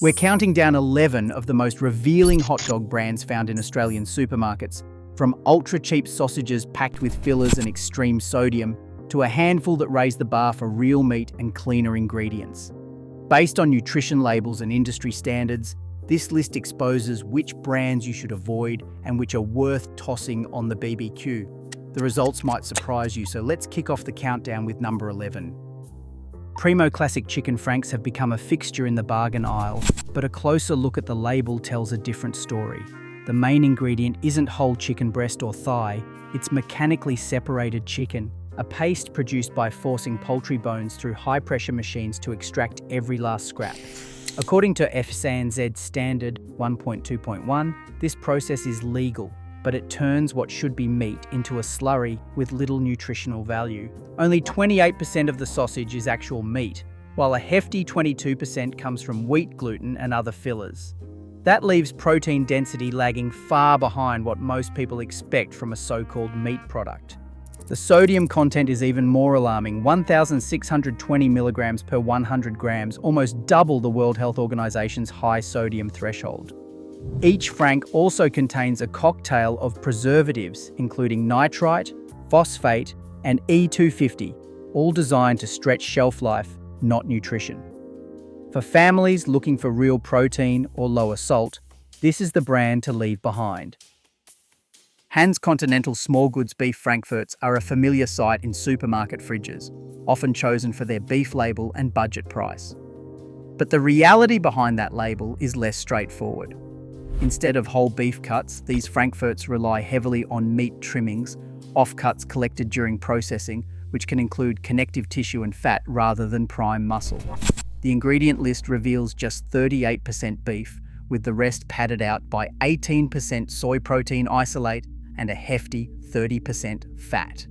We're counting down 11 of the most revealing hot dog brands found in Australian supermarkets, from ultra-cheap sausages packed with fillers and extreme sodium, to a handful that raise the bar for real meat and cleaner ingredients. Based on nutrition labels and industry standards, this list exposes which brands you should avoid and which are worth tossing on the BBQ. The results might surprise you, so let's kick off the countdown with number 11. Primo classic chicken franks have become a fixture in the bargain aisle, but a closer look at the label tells a different story. The main ingredient isn't whole chicken breast or thigh, it's mechanically separated chicken, a paste produced by forcing poultry bones through high-pressure machines to extract every last scrap. According to FSANZ Standard 1.2.1, this process is legal, but it turns what should be meat into a slurry with little nutritional value. Only 28% of the sausage is actual meat, while a hefty 22% comes from wheat gluten and other fillers. That leaves protein density lagging far behind what most people expect from a so-called meat product. The sodium content is even more alarming, 1,620 milligrams per 100 grams, almost double the World Health Organization's high sodium threshold. Each frank also contains a cocktail of preservatives, including nitrite, phosphate, and E250, all designed to stretch shelf life, not nutrition. For families looking for real protein or lower salt, this is the brand to leave behind. Hagens Continental small goods beef frankfurts are a familiar sight in supermarket fridges, often chosen for their beef label and budget price. But the reality behind that label is less straightforward. Instead of whole beef cuts, these frankfurts rely heavily on meat trimmings, offcuts collected during processing, which can include connective tissue and fat rather than prime muscle. The ingredient list reveals just 38% beef, with the rest padded out by 18% soy protein isolate and a hefty 30% fat.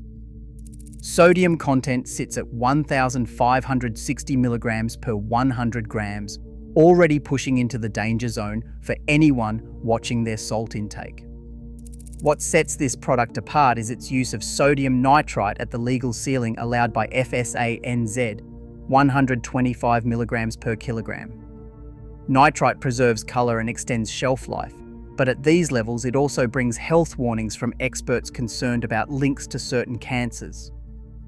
Sodium content sits at 1,560 milligrams per 100 grams, already pushing into the danger zone for anyone watching their salt intake. What sets this product apart is its use of sodium nitrite at the legal ceiling allowed by FSANZ, 125 milligrams per kilogram. Nitrite preserves colour and extends shelf life, but at these levels it also brings health warnings from experts concerned about links to certain cancers.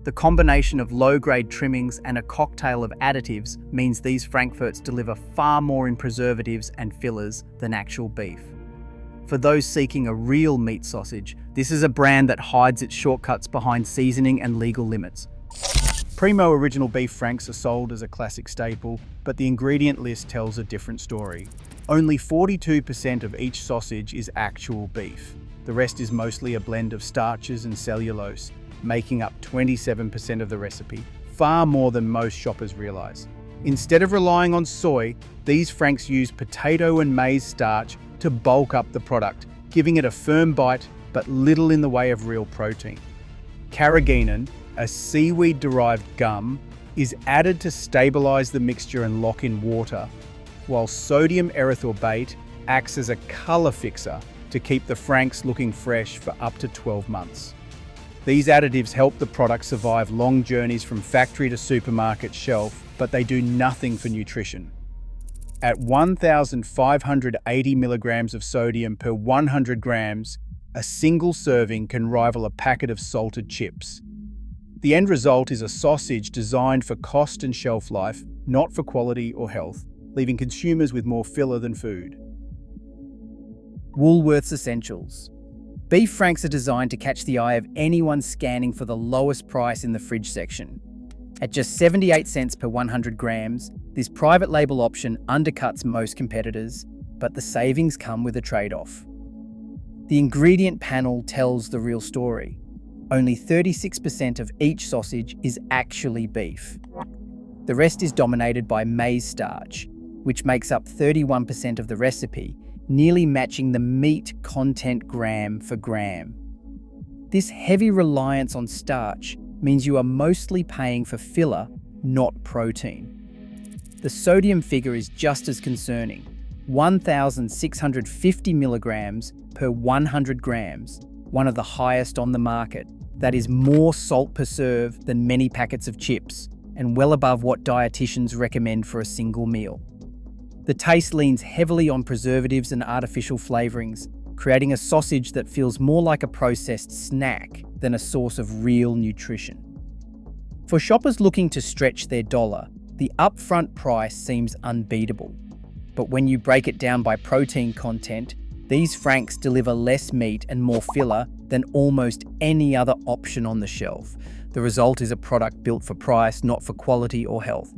The combination of low-grade trimmings and a cocktail of additives means these frankfurts deliver far more in preservatives and fillers than actual beef. For those seeking a real meat sausage, this is a brand that hides its shortcuts behind seasoning and legal limits. Primo original beef franks are sold as a classic staple, but the ingredient list tells a different story. Only 42% of each sausage is actual beef. The rest is mostly a blend of starches and cellulose, making up 27% of the recipe, far more than most shoppers realize. Instead of relying on soy, these franks use potato and maize starch to bulk up the product, giving it a firm bite but little in the way of real protein. Carrageenan, a seaweed-derived gum, is added to stabilize the mixture and lock in water, while sodium erythorbate acts as a color fixer to keep the franks looking fresh for up to 12 months. These additives help the product survive long journeys from factory to supermarket shelf, but they do nothing for nutrition. At 1,580 milligrams of sodium per 100 grams, a single serving can rival a packet of salted chips. The end result is a sausage designed for cost and shelf life, not for quality or health, leaving consumers with more filler than food. Woolworths Essentials. Beef franks are designed to catch the eye of anyone scanning for the lowest price in the fridge section. At just 78 cents per 100 grams, this private label option undercuts most competitors, but the savings come with a trade-off. The ingredient panel tells the real story. Only 36% of each sausage is actually beef. The rest is dominated by maize starch, which makes up 31% of the recipe, nearly matching the meat content gram for gram. This heavy reliance on starch means you are mostly paying for filler, not protein. The sodium figure is just as concerning, 1,650 milligrams per 100 grams, one of the highest on the market. That is more salt per serve than many packets of chips, and well above what dietitians recommend for a single meal. The taste leans heavily on preservatives and artificial flavourings, creating a sausage that feels more like a processed snack than a source of real nutrition. For shoppers looking to stretch their dollar, the upfront price seems unbeatable. But when you break it down by protein content, these franks deliver less meat and more filler than almost any other option on the shelf. The result is a product built for price, not for quality or health.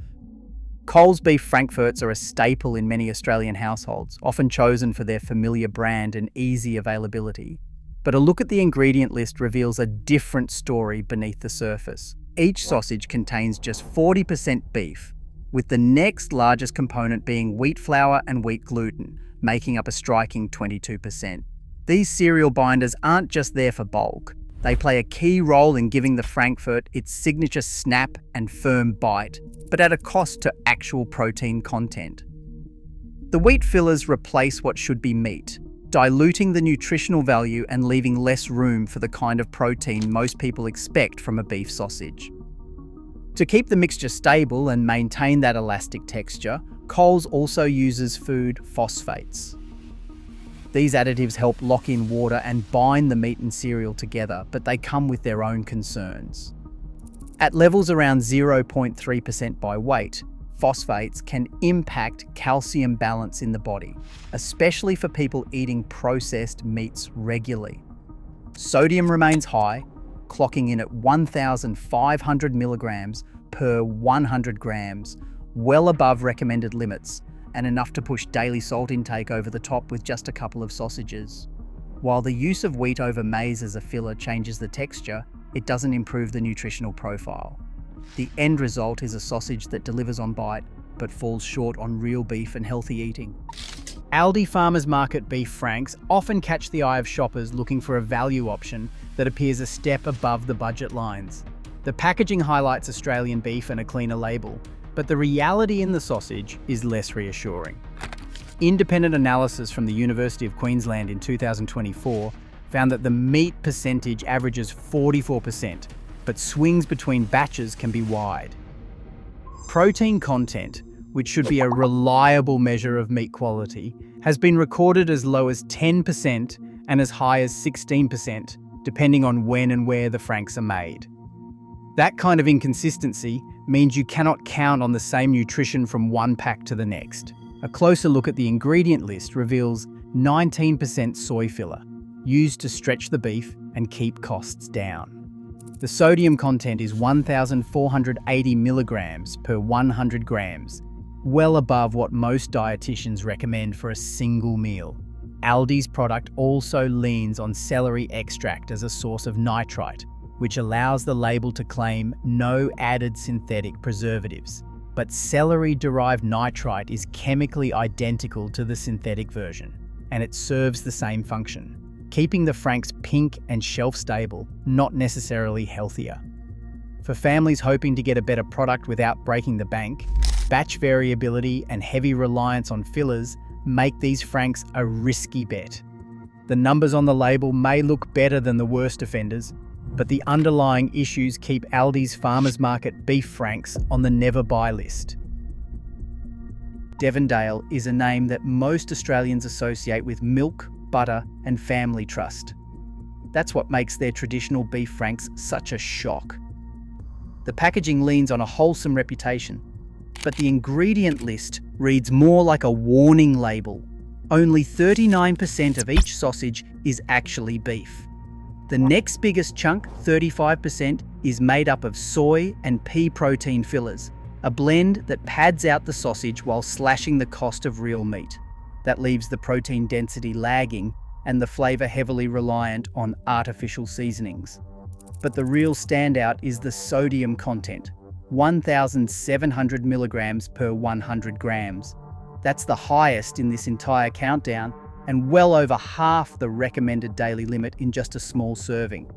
Coles beef frankfurts are a staple in many Australian households, often chosen for their familiar brand and easy availability. But a look at the ingredient list reveals a different story beneath the surface. Each sausage contains just 40% beef, with the next largest component being wheat flour and wheat gluten, making up a striking 22%. These cereal binders aren't just there for bulk. They play a key role in giving the frankfurt its signature snap and firm bite, but at a cost to actual protein content. The wheat fillers replace what should be meat, diluting the nutritional value and leaving less room for the kind of protein most people expect from a beef sausage. To keep the mixture stable and maintain that elastic texture, Coles also uses food phosphates. These additives help lock in water and bind the meat and cereal together, but they come with their own concerns. At levels around 0.3% by weight, phosphates can impact calcium balance in the body, especially for people eating processed meats regularly. Sodium remains high, clocking in at 1,500 milligrams per 100 grams, well above recommended limits, and enough to push daily salt intake over the top with just a couple of sausages. While the use of wheat over maize as a filler changes the texture, it doesn't improve the nutritional profile. The end result is a sausage that delivers on bite, but falls short on real beef and healthy eating. Aldi Farmers Market beef franks often catch the eye of shoppers looking for a value option that appears a step above the budget lines. The packaging highlights Australian beef and a cleaner label, but the reality in the sausage is less reassuring. Independent analysis from the University of Queensland in 2024 found that the meat percentage averages 44%, but swings between batches can be wide. Protein content, which should be a reliable measure of meat quality, has been recorded as low as 10% and as high as 16%, depending on when and where the franks are made. That kind of inconsistency means you cannot count on the same nutrition from one pack to the next. A closer look at the ingredient list reveals 19% soy filler, used to stretch the beef and keep costs down. The sodium content is 1,480 milligrams per 100 grams, well above what most dietitians recommend for a single meal. Aldi's product also leans on celery extract as a source of nitrite, which allows the label to claim no added synthetic preservatives. But celery-derived nitrite is chemically identical to the synthetic version, and it serves the same function, keeping the franks pink and shelf-stable, not necessarily healthier. For families hoping to get a better product without breaking the bank, batch variability and heavy reliance on fillers make these franks a risky bet. The numbers on the label may look better than the worst offenders, but the underlying issues keep Aldi's Farmers Market beef franks on the never buy list. Devondale is a name that most Australians associate with milk, butter, and family trust. That's what makes their traditional beef franks such a shock. The packaging leans on a wholesome reputation, but the ingredient list reads more like a warning label. Only 39% of each sausage is actually beef. The next biggest chunk, 35%, is made up of soy and pea protein fillers, a blend that pads out the sausage while slashing the cost of real meat. That leaves the protein density lagging and the flavour heavily reliant on artificial seasonings. But the real standout is the sodium content, 1,700 milligrams per 100 grams. That's the highest in this entire countdown, and well over half the recommended daily limit in just a small serving.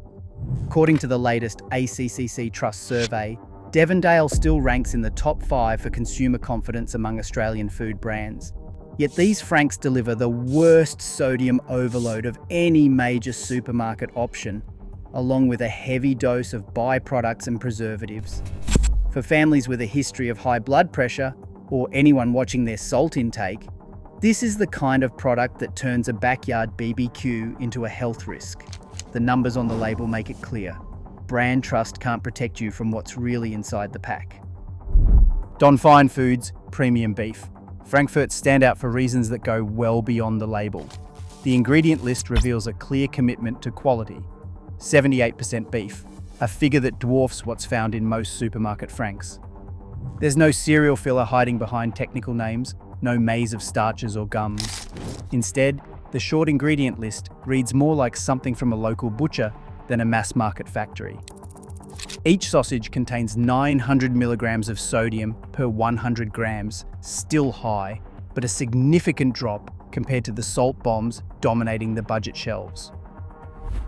According to the latest ACCC Trust survey, Devondale still ranks in the top 5 for consumer confidence among Australian food brands. Yet these franks deliver the worst sodium overload of any major supermarket option, along with a heavy dose of byproducts and preservatives. For families with a history of high blood pressure, or anyone watching their salt intake, this is the kind of product that turns a backyard BBQ into a health risk. The numbers on the label make it clear. Brand trust can't protect you from what's really inside the pack. Don Fine Foods Premium Beef. Frankfurts stand out for reasons that go well beyond the label. The ingredient list reveals a clear commitment to quality. 78% beef, a figure that dwarfs what's found in most supermarket franks. There's no cereal filler hiding behind technical names, no maze of starches or gums. Instead, the short ingredient list reads more like something from a local butcher than a mass-market factory. Each sausage contains 900 milligrams of sodium per 100 grams, still high, but a significant drop compared to the salt bombs dominating the budget shelves.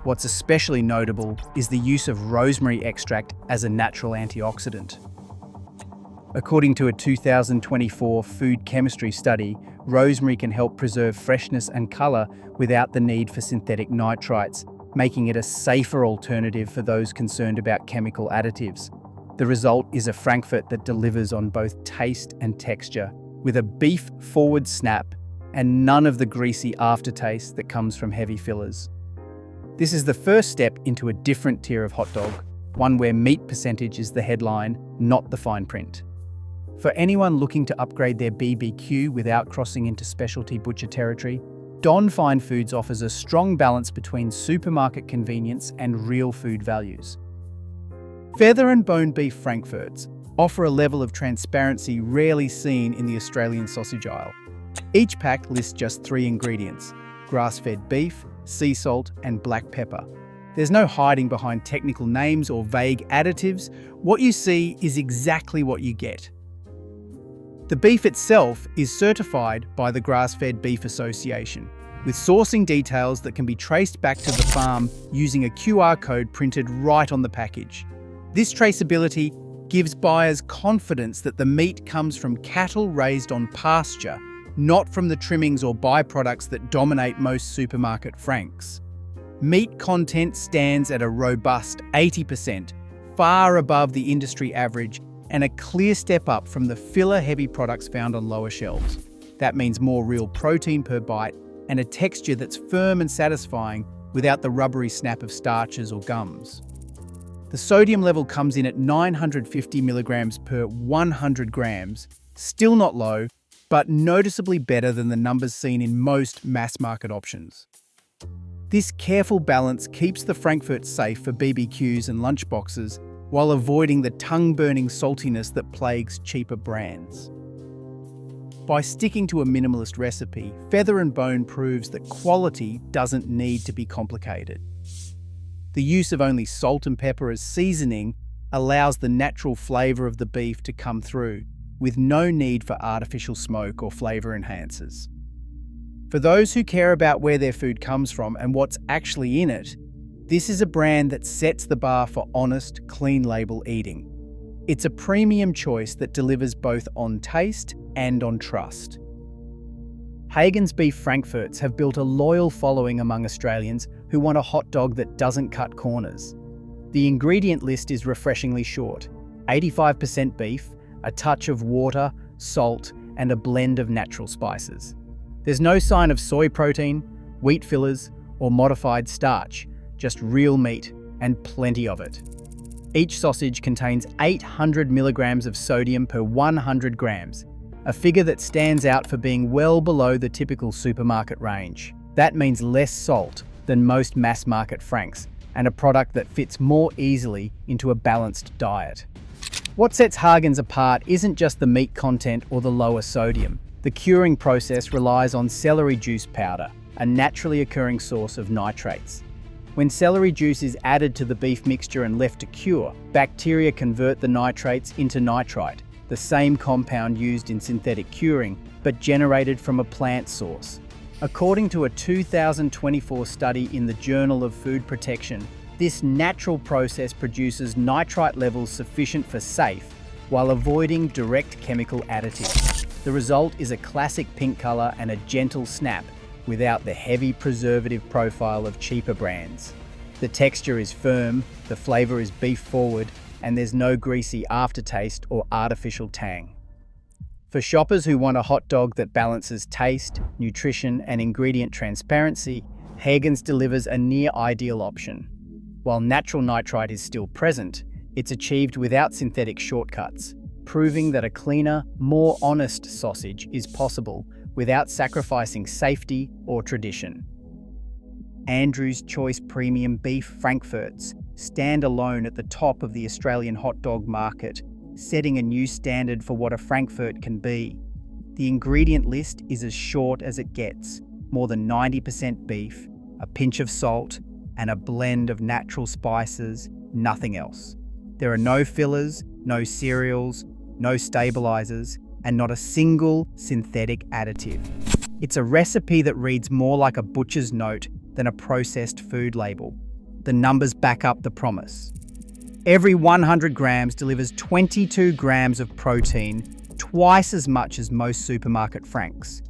What's especially notable is the use of rosemary extract as a natural antioxidant. According to a 2024 food chemistry study, rosemary can help preserve freshness and colour without the need for synthetic nitrites, making it a safer alternative for those concerned about chemical additives. The result is a frankfurt that delivers on both taste and texture, with a beef-forward snap and none of the greasy aftertaste that comes from heavy fillers. This is the first step into a different tier of hot dog, one where meat percentage is the headline, not the fine print. For anyone looking to upgrade their BBQ without crossing into specialty butcher territory, Don Fine Foods offers a strong balance between supermarket convenience and real food values. Feather and bone beef frankfurts offer a level of transparency rarely seen in the Australian sausage aisle. Each pack lists just 3 ingredients: grass-fed beef, sea salt, and black pepper. There's no hiding behind technical names or vague additives. What you see is exactly what you get. The beef itself is certified by the Grass-Fed Beef Association, with sourcing details that can be traced back to the farm using a QR code printed right on the package. This traceability gives buyers confidence that the meat comes from cattle raised on pasture, not from the trimmings or byproducts that dominate most supermarket franks. Meat content stands at a robust 80%, far above the industry average, and a clear step up from the filler-heavy products found on lower shelves. That means more real protein per bite and a texture that's firm and satisfying without the rubbery snap of starches or gums. The sodium level comes in at 950 milligrams per 100 grams, still not low, but noticeably better than the numbers seen in most mass-market options. This careful balance keeps the frankfurt safe for BBQs and lunchboxes, while avoiding the tongue-burning saltiness that plagues cheaper brands. By sticking to a minimalist recipe, Feather and Bone proves that quality doesn't need to be complicated. The use of only salt and pepper as seasoning allows the natural flavour of the beef to come through, with no need for artificial smoke or flavour enhancers. For those who care about where their food comes from and what's actually in it, this is a brand that sets the bar for honest, clean label eating. It's a premium choice that delivers both on taste and on trust. Hagens beef frankfurts have built a loyal following among Australians who want a hot dog that doesn't cut corners. The ingredient list is refreshingly short: 85% beef, a touch of water, salt, and a blend of natural spices. There's no sign of soy protein, wheat fillers, or modified starch, just real meat, and plenty of it. Each sausage contains 800 milligrams of sodium per 100 grams, a figure that stands out for being well below the typical supermarket range. That means less salt than most mass-market franks, and a product that fits more easily into a balanced diet. What sets Hagens apart isn't just the meat content or the lower sodium. The curing process relies on celery juice powder, a naturally occurring source of nitrates. When celery juice is added to the beef mixture and left to cure, bacteria convert the nitrates into nitrite, the same compound used in synthetic curing, but generated from a plant source. According to a 2024 study in the Journal of Food Protection, this natural process produces nitrite levels sufficient for safe, while avoiding direct chemical additives. The result is a classic pink colour and a gentle snap, without the heavy preservative profile of cheaper brands. The texture is firm, the flavour is beef forward, and there's no greasy aftertaste or artificial tang. For shoppers who want a hot dog that balances taste, nutrition, and ingredient transparency, Hagens delivers a near-ideal option. While natural nitrite is still present, it's achieved without synthetic shortcuts, proving that a cleaner, more honest sausage is possible without sacrificing safety or tradition. Andrew's Choice Premium Beef Frankfurts stand alone at the top of the Australian hot dog market, setting a new standard for what a Frankfurt can be. The ingredient list is as short as it gets: more than 90% beef, a pinch of salt, and a blend of natural spices, nothing else. There are no fillers, no cereals, no stabilizers, and not a single synthetic additive. It's a recipe that reads more like a butcher's note than a processed food label. The numbers back up the promise. Every 100 grams delivers 22 grams of protein, twice as much as most supermarket Franks.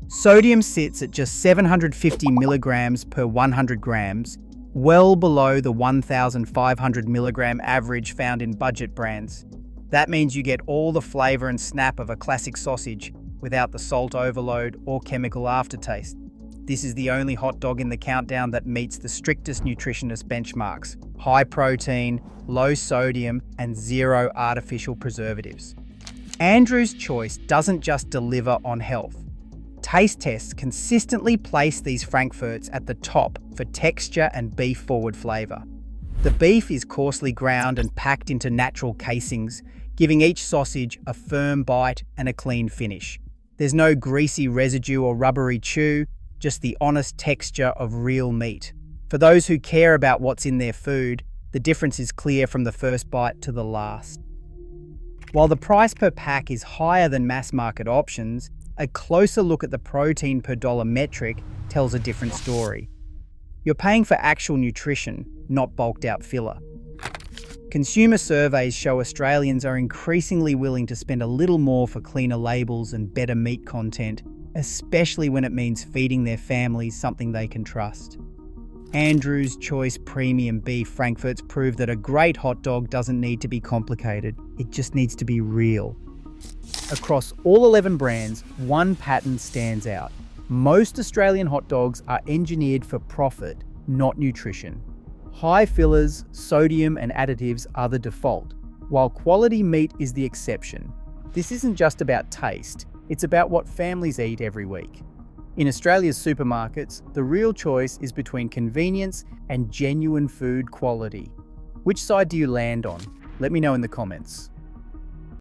Sodium sits at just 750 milligrams per 100 grams, well below the 1,500 milligram average found in budget brands. That means you get all the flavour and snap of a classic sausage without the salt overload or chemical aftertaste. This is the only hot dog in the countdown that meets the strictest nutritionist benchmarks: high protein, low sodium, and zero artificial preservatives. Andrew's Choice doesn't just deliver on health. Taste tests consistently place these Frankfurts at the top for texture and beef-forward flavour. The beef is coarsely ground and packed into natural casings, giving each sausage a firm bite and a clean finish. There's no greasy residue or rubbery chew, just the honest texture of real meat. For those who care about what's in their food, the difference is clear from the first bite to the last. While the price per pack is higher than mass market options, a closer look at the protein per dollar metric tells a different story. You're paying for actual nutrition, not bulked out filler. Consumer surveys show Australians are increasingly willing to spend a little more for cleaner labels and better meat content, especially when it means feeding their families something they can trust. Andrew's Choice Premium Beef Frankfurts prove that a great hot dog doesn't need to be complicated, it just needs to be real. Across all 11 brands, one pattern stands out. Most Australian hot dogs are engineered for profit, not nutrition. High fillers, sodium and additives are the default, while quality meat is the exception. This isn't just about taste, it's about what families eat every week. In Australia's supermarkets, the real choice is between convenience and genuine food quality. Which side do you land on? Let me know in the comments.